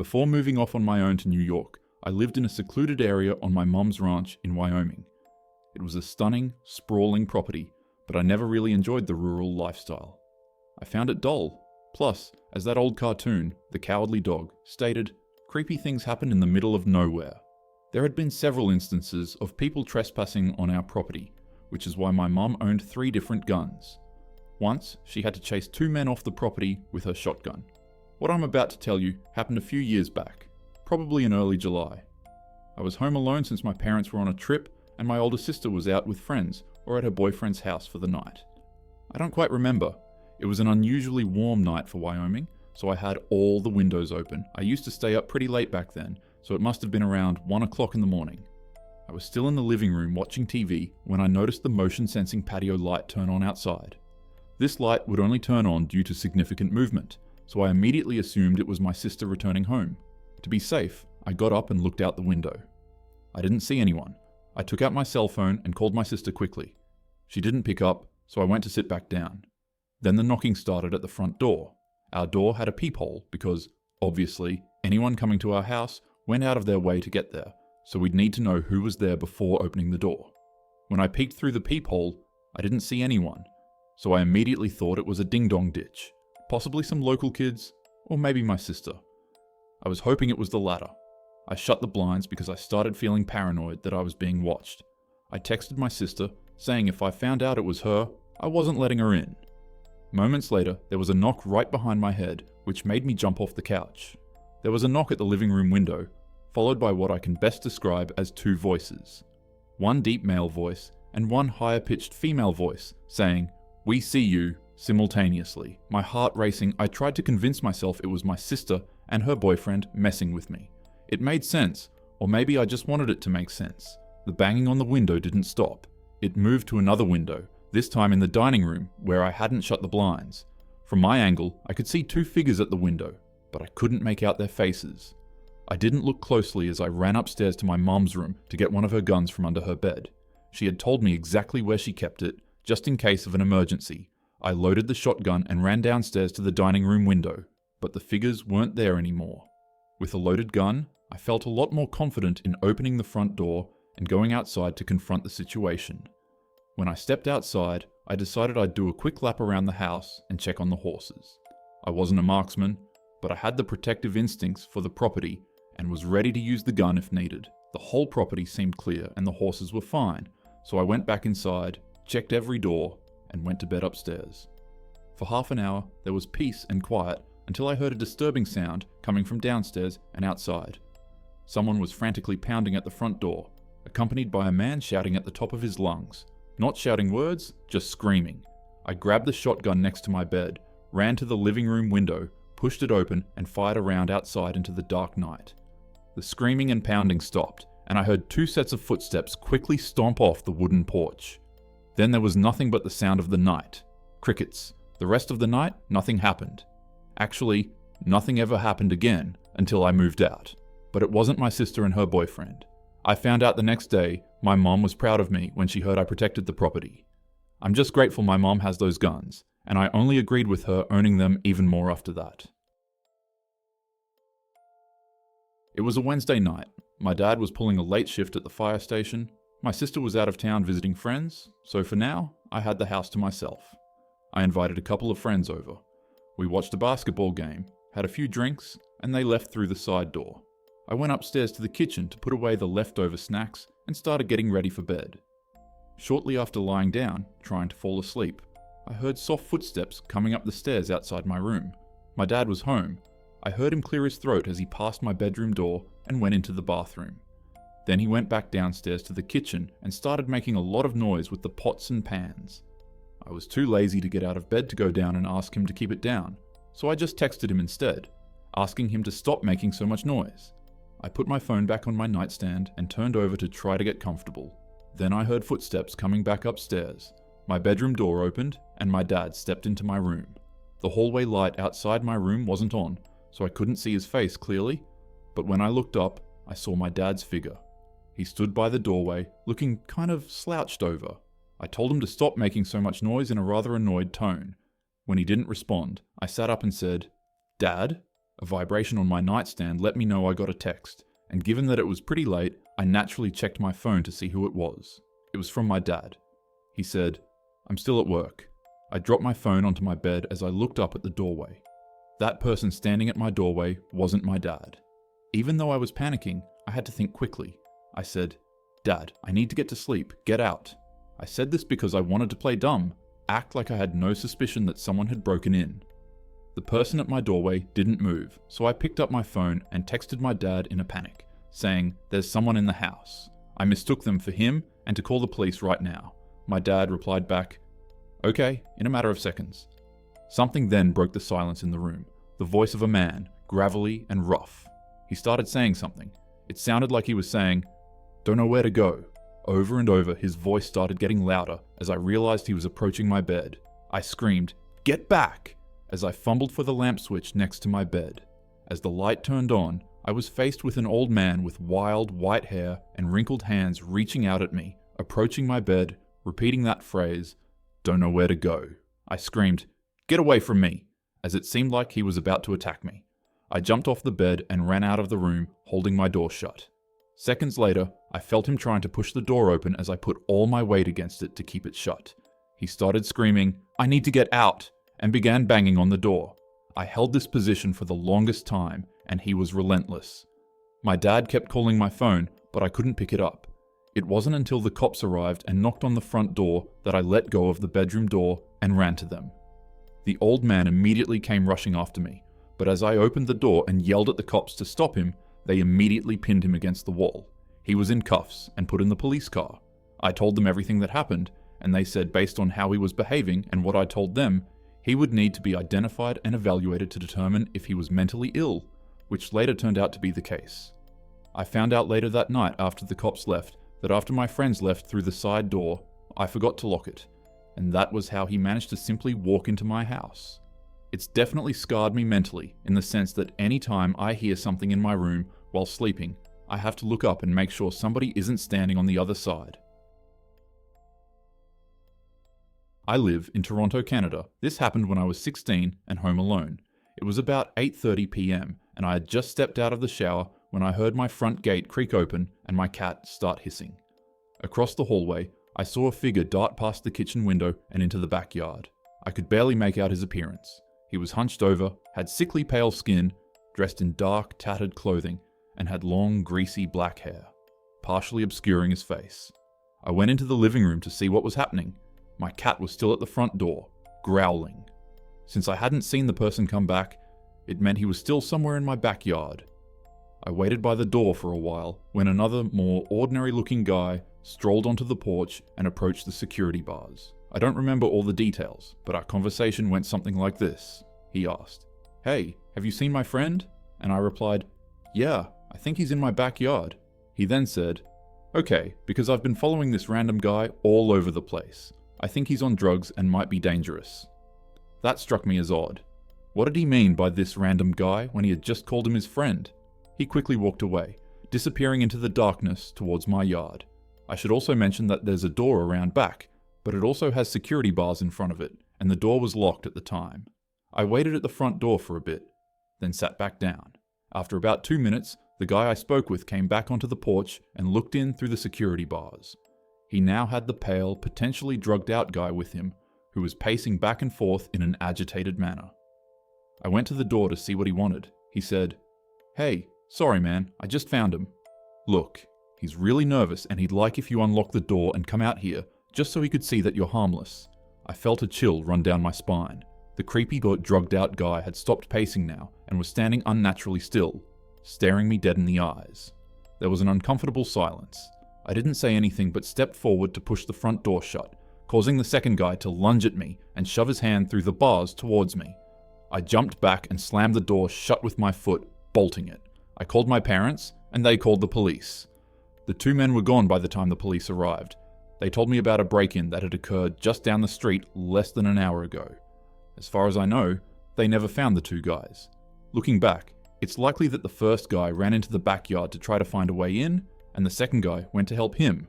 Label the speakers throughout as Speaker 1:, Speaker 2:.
Speaker 1: Before moving off on my own to New York, I lived in a secluded area on my mum's ranch in Wyoming. It was a stunning, sprawling property, but I never really enjoyed the rural lifestyle. I found it dull. Plus, as that old cartoon, The Cowardly Dog, stated, creepy things happen in the middle of nowhere. There had been several instances of people trespassing on our property, which is why my mum owned 3 different guns. Once, she had to chase 2 men off the property with her shotgun. What I'm about to tell you happened a few years back, probably in early July. I was home alone since my parents were on a trip and my older sister was out with friends or at her boyfriend's house for the night. I don't quite remember. It was an unusually warm night for Wyoming, so I had all the windows open. I used to stay up pretty late back then, so it must have been around 1 o'clock in the morning. I was still in the living room watching TV when I noticed the motion-sensing patio light turn on outside. This light would only turn on due to significant movement, so I immediately assumed it was my sister returning home. To be safe, I got up and looked out the window. I didn't see anyone. I took out my cell phone and called my sister quickly. She didn't pick up, so I went to sit back down. Then the knocking started at the front door. Our door had a peephole because, obviously, anyone coming to our house went out of their way to get there, so we'd need to know who was there before opening the door. When I peeked through the peephole, I didn't see anyone, so I immediately thought it was a ding-dong ditch, possibly some local kids, or maybe my sister. I was hoping it was the latter. I shut the blinds because I started feeling paranoid that I was being watched. I texted my sister, saying if I found out it was her, I wasn't letting her in. Moments later, there was a knock right behind my head, which made me jump off the couch. There was a knock at the living room window, followed by what I can best describe as 2 voices. One deep male voice, and one higher-pitched female voice, saying, "We see you," simultaneously. My heart racing, I tried to convince myself it was my sister and her boyfriend messing with me. It made sense, or maybe I just wanted it to make sense. The banging on the window didn't stop. It moved to another window, this time in the dining room, where I hadn't shut the blinds. From my angle, I could see 2 figures at the window, but I couldn't make out their faces. I didn't look closely as I ran upstairs to my mom's room to get one of her guns from under her bed. She had told me exactly where she kept it, just in case of an emergency. I loaded the shotgun and ran downstairs to the dining room window, but the figures weren't there anymore. With a loaded gun, I felt a lot more confident in opening the front door and going outside to confront the situation. When I stepped outside, I decided I'd do a quick lap around the house and check on the horses. I wasn't a marksman, but I had the protective instincts for the property and was ready to use the gun if needed. The whole property seemed clear and the horses were fine, so I went back inside, checked every door, and went to bed upstairs. For half an hour, there was peace and quiet until I heard a disturbing sound coming from downstairs and outside. Someone was frantically pounding at the front door, accompanied by a man shouting at the top of his lungs. Not shouting words, just screaming. I grabbed the shotgun next to my bed, ran to the living room window, pushed it open, and fired a round outside into the dark night. The screaming and pounding stopped, and I heard 2 sets of footsteps quickly stomp off the wooden porch. Then there was nothing but the sound of the night. Crickets. The rest of the night, nothing happened. Actually, nothing ever happened again until I moved out. But it wasn't my sister and her boyfriend. I found out the next day my mom was proud of me when she heard I protected the property. I'm just grateful my mom has those guns, and I only agreed with her owning them even more after that. It was a Wednesday night. My dad was pulling a late shift at the fire station. My sister was out of town visiting friends, so for now, I had the house to myself. I invited a couple of friends over. We watched a basketball game, had a few drinks, and they left through the side door. I went upstairs to the kitchen to put away the leftover snacks and started getting ready for bed. Shortly after lying down, trying to fall asleep, I heard soft footsteps coming up the stairs outside my room. My dad was home. I heard him clear his throat as he passed my bedroom door and went into the bathroom. Then he went back downstairs to the kitchen and started making a lot of noise with the pots and pans. I was too lazy to get out of bed to go down and ask him to keep it down, so I just texted him instead, asking him to stop making so much noise. I put my phone back on my nightstand and turned over to try to get comfortable. Then I heard footsteps coming back upstairs. My bedroom door opened and my dad stepped into my room. The hallway light outside my room wasn't on, so I couldn't see his face clearly, but when I looked up, I saw my dad's figure. He stood by the doorway, looking kind of slouched over. I told him to stop making so much noise in a rather annoyed tone. When he didn't respond, I sat up and said, "Dad?" A vibration on my nightstand let me know I got a text, and given that it was pretty late, I naturally checked my phone to see who it was. It was from my dad. He said, "I'm still at work." I dropped my phone onto my bed as I looked up at the doorway. That person standing at my doorway wasn't my dad. Even though I was panicking, I had to think quickly. I said, "Dad, I need to get to sleep. Get out." I said this because I wanted to play dumb, act like I had no suspicion that someone had broken in. The person at my doorway didn't move, so I picked up my phone and texted my dad in a panic, saying, "There's someone in the house." I mistook them for him and to call the police right now. My dad replied back, "Okay," in a matter of seconds. Something then broke the silence in the room, the voice of a man, gravelly and rough. He started saying something. It sounded like he was saying, "Don't know where to go." Over and over, his voice started getting louder as I realized he was approaching my bed. I screamed, "Get back!" as I fumbled for the lamp switch next to my bed. As the light turned on, I was faced with an old man with wild white hair and wrinkled hands reaching out at me, approaching my bed, repeating that phrase, "Don't know where to go." I screamed, "Get away from me!" as it seemed like he was about to attack me. I jumped off the bed and ran out of the room, holding my door shut. Seconds later, I felt him trying to push the door open as I put all my weight against it to keep it shut. He started screaming, "I need to get out!" and began banging on the door. I held this position for the longest time, and he was relentless. My dad kept calling my phone, but I couldn't pick it up. It wasn't until the cops arrived and knocked on the front door that I let go of the bedroom door and ran to them. The old man immediately came rushing after me, but as I opened the door and yelled at the cops to stop him, they immediately pinned him against the wall. He was in cuffs and put in the police car. I told them everything that happened, and they said based on how he was behaving and what I told them, he would need to be identified and evaluated to determine if he was mentally ill, which later turned out to be the case. I found out later that night after the cops left that after my friends left through the side door, I forgot to lock it, and that was how he managed to simply walk into my house. It's definitely scarred me mentally in the sense that any time I hear something in my room while sleeping, I have to look up and make sure somebody isn't standing on the other side. I live in Toronto, Canada. This happened when I was 16 and home alone. It was about 8:30 p.m. and I had just stepped out of the shower when I heard my front gate creak open and my cat start hissing. Across the hallway, I saw a figure dart past the kitchen window and into the backyard. I could barely make out his appearance. He was hunched over, had sickly pale skin, dressed in dark, tattered clothing, and had long, greasy black hair, partially obscuring his face. I went into the living room to see what was happening. My cat was still at the front door, growling. Since I hadn't seen the person come back, it meant he was still somewhere in my backyard. I waited by the door for a while when another, more ordinary-looking guy strolled onto the porch and approached the security bars. I don't remember all the details, but our conversation went something like this. He asked, "Hey, have you seen my friend?" And I replied, "Yeah, I think he's in my backyard." He then said, "Okay, because I've been following this random guy all over the place. I think he's on drugs and might be dangerous." That struck me as odd. What did he mean by this random guy when he had just called him his friend? He quickly walked away, disappearing into the darkness towards my yard. I should also mention that there's a door around back, but it also has security bars in front of it, and the door was locked at the time. I waited at the front door for a bit, then sat back down. After about 2 minutes, the guy I spoke with came back onto the porch and looked in through the security bars. He now had the pale, potentially drugged out guy with him, who was pacing back and forth in an agitated manner. I went to the door to see what he wanted. He said, "Hey, sorry man, I just found him. Look, he's really nervous and he'd like if you unlock the door and come out here, just so he could see that you're harmless." I felt a chill run down my spine. The creepy but drugged out guy had stopped pacing now and was standing unnaturally still, staring me dead in the eyes. There was an uncomfortable silence. I didn't say anything but stepped forward to push the front door shut, causing the second guy to lunge at me and shove his hand through the bars towards me. I jumped back and slammed the door shut with my foot, bolting it. I called my parents, and they called the police. The two men were gone by the time the police arrived. They told me about a break-in that had occurred just down the street less than an hour ago. As far as I know, they never found the two guys. Looking back, it's likely that the first guy ran into the backyard to try to find a way in, and the second guy went to help him,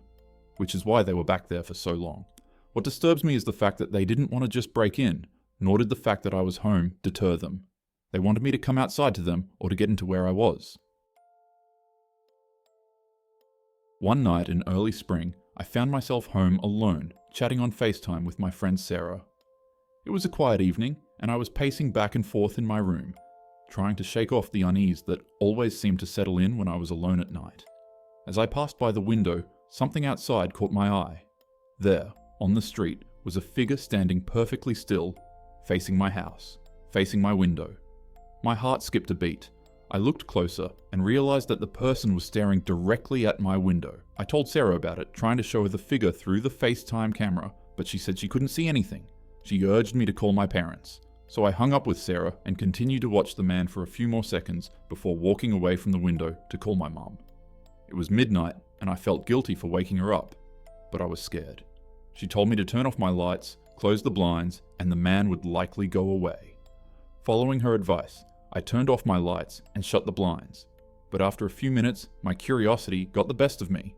Speaker 1: which is why they were back there for so long. What disturbs me is the fact that they didn't want to just break in, nor did the fact that I was home deter them. They wanted me to come outside to them or to get into where I was. One night in early spring, I found myself home alone, chatting on FaceTime with my friend Sarah. It was a quiet evening, and I was pacing back and forth in my room, trying to shake off the unease that always seemed to settle in when I was alone at night. As I passed by the window, something outside caught my eye. There, on the street, was a figure standing perfectly still, facing my house, facing my window. My heart skipped a beat. I looked closer and realized that the person was staring directly at my window. I told Sarah about it, trying to show her the figure through the FaceTime camera, but she said she couldn't see anything. She urged me to call my parents. So I hung up with Sarah and continued to watch the man for a few more seconds before walking away from the window to call my mum. It was midnight and I felt guilty for waking her up, but I was scared. She told me to turn off my lights, close the blinds, and the man would likely go away. Following her advice, I turned off my lights and shut the blinds, but after a few minutes, my curiosity got the best of me.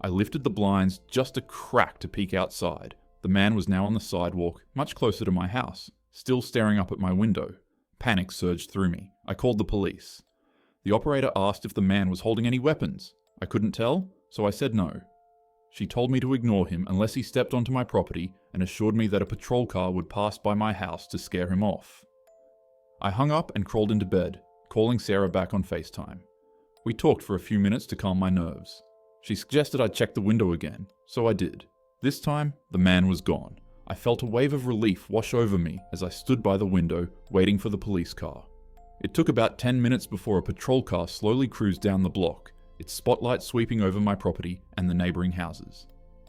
Speaker 1: I lifted the blinds just a crack to peek outside. The man was now on the sidewalk, much closer to my house, still staring up at my window. Panic surged through me. I called the police. The operator asked if the man was holding any weapons. I couldn't tell, so I said no. She told me to ignore him unless he stepped onto my property and assured me that a patrol car would pass by my house to scare him off. I hung up and crawled into bed, calling Sarah back on FaceTime. We talked for a few minutes to calm my nerves. She suggested I check the window again, so I did. This time, the man was gone. I felt a wave of relief wash over me as I stood by the window, waiting for the police car. It took about 10 minutes before a patrol car slowly cruised down the block, its spotlight sweeping over my property and the neighbouring houses.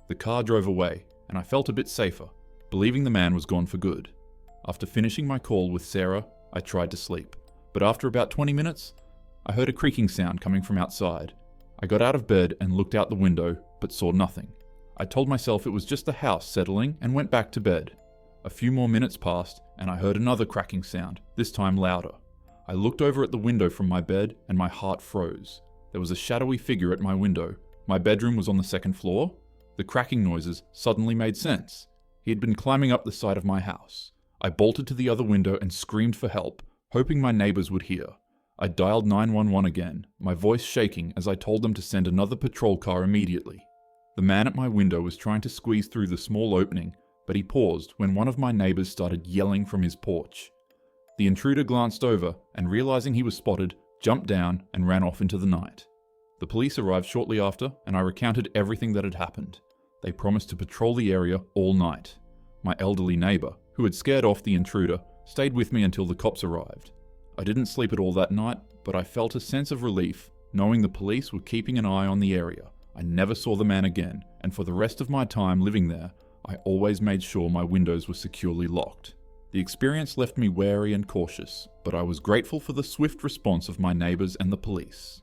Speaker 1: The car drove away, and I felt a bit safer, believing the man was gone for good. After finishing my call with Sarah, I tried to sleep, but after about 20 minutes, I heard a creaking sound coming from outside. I got out of bed and looked out the window, but saw nothing. I told myself it was just the house settling and went back to bed. A few more minutes passed, and I heard another cracking sound, this time louder. I looked over at the window from my bed, and my heart froze. There was a shadowy figure at my window. My bedroom was on the second floor. The cracking noises suddenly made sense. He had been climbing up the side of my house. I bolted to the other window and screamed for help, hoping my neighbours would hear. I dialed 911 again, my voice shaking as I told them to send another patrol car immediately. The man at my window was trying to squeeze through the small opening, but he paused when one of my neighbours started yelling from his porch. The intruder glanced over and, realizing he was spotted, jumped down and ran off into the night. The police arrived shortly after, and I recounted everything that had happened. They promised to patrol the area all night. My elderly neighbour, who had scared off the intruder, stayed with me until the cops arrived. I didn't sleep at all that night, but I felt a sense of relief, knowing the police were keeping an eye on the area. I never saw the man again, and for the rest of my time living there, I always made sure my windows were securely locked. The experience left me wary and cautious, but I was grateful for the swift response of my neighbours and the police.